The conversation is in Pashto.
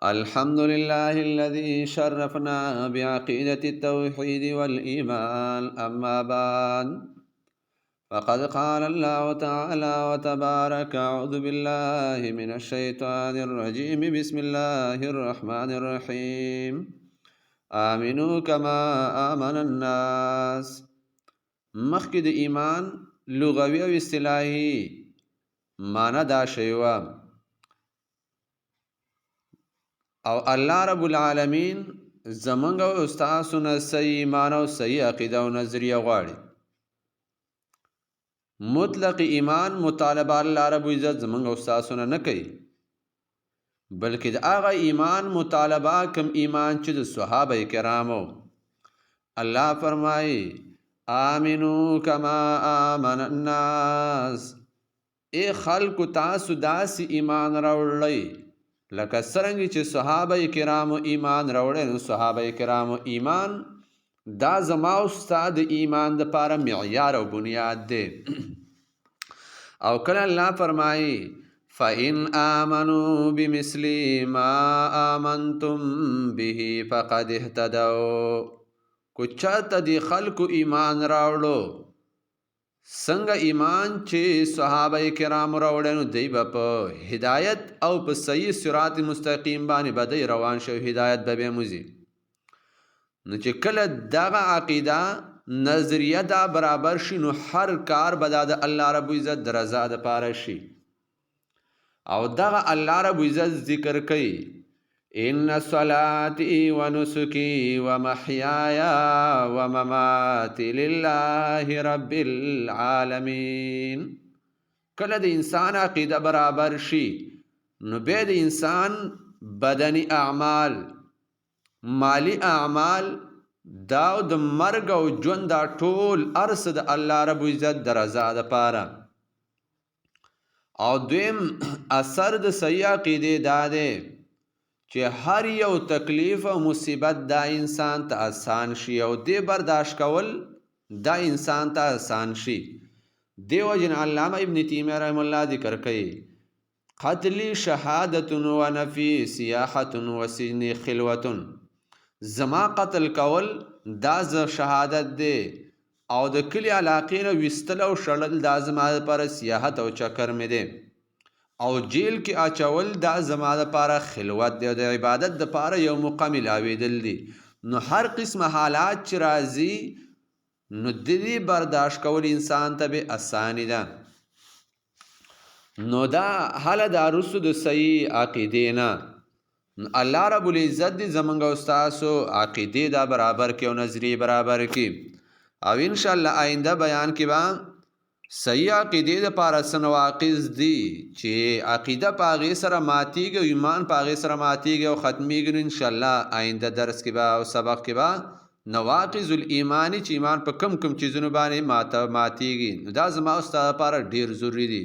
الحمد لله الذي شرفنا بعقيدة التوحيد والإيمان. أما بعد، فقد قال الله تعالى وتبارك: أعوذ بالله من الشيطان الرجيم. بسم الله الرحمن الرحيم. آمنوا كما آمن الناس. مخکې د ایمان لغوي او اصطلاحي معنی دا شیوه، او الله رب العالمین زمونږ او استاسو نه صحیح ایمان او صحیح عقیده او نظریه غواړي. مطلق ایمان مطالبه الله رب عزت زمونږ او استاسو نه کوي، بلکې د هغه ایمان مطالبه کم ایمان چې د صحابه کرامو. الله فرمایي: آمنو کما آمن الناس. ای خلکو تاسو داسې ایمان راوړئ لکه څرنګه چې صحابه کرامو ایمان راوړی. نو صحابه کرامو ایمان دا زما او ستا د ایمان دپاره معیار او بنیاد دی. او کله الله فرمایي: فإن آمنوا بمثل ما آمنتم به فقد اهتدوا. کو چاته د خلکو ایمان راوړو څنګه ایمان چې صحابه کرام راوړی، نو دی به په هدایت او په صحیح صراط مستقیم باندې به دی روان شو، هدایت به بیا موزي. نو چې کله دغه عقیده نظریه دا برابر شي، نو هر کار به دا د الله رب عزت د رضا دپاره شي. او دغه الله رب عزت ذکر کوي: ان صلاتي ونسكي ومحياي ومماتي لله رب العالمين. کله د انسان عقیده برابر شي، نو بیا د انسان بدنی اعمال، مالی اعمال، دا د مرګ او ژوند دا ټول ارس د الله رب عزت د رضا دپاره. او دویم اثر د صحیح عقیدې دا دی چې هر یو تکلیف او مصیبت دا انسان ته آسان شي، او دې برداشت کول دا انسان ته آسان شي. دیو جن علامه ابن تیمیه رحم الله ذکر کوي: قتلی شهادت و نفی سیاحت و سجن خلوت. زما قتل کول دا ز شهادت دی، او د کلی علاقې نه ویستل او شړل دا زما لپاره سیاحت او چکر مې دی، او جیل کې اچول دا زما دپاره خلوت دی، او د عبادت دپاره یو موقع ملاوېدل دي. نو هر قسم حالات چې راځي، نو د دې برداشت کول انسان ته به اساني ده. نو دا حاله دا رسو د صحیح عقیدې نه. الله رب العزت دې زمونږ او ستاسو عقیدې دا برابر کړي او نظریې برابر کړي. او انشاءالله آینده بیان کې به صحیح عقیدې دپاره څه نواقص دي چې عقیده په هغې سره ماتېږي او ایمان په هغې سره ماتېږي او ختمیږي. نو انشاءالله آینده درس کې به او سبق کې به نواقض الایمانی چې ایمان په کم کم چیزونو باندې ماتېږي، دا زما او ستا لپاره ډېر ضروري دي.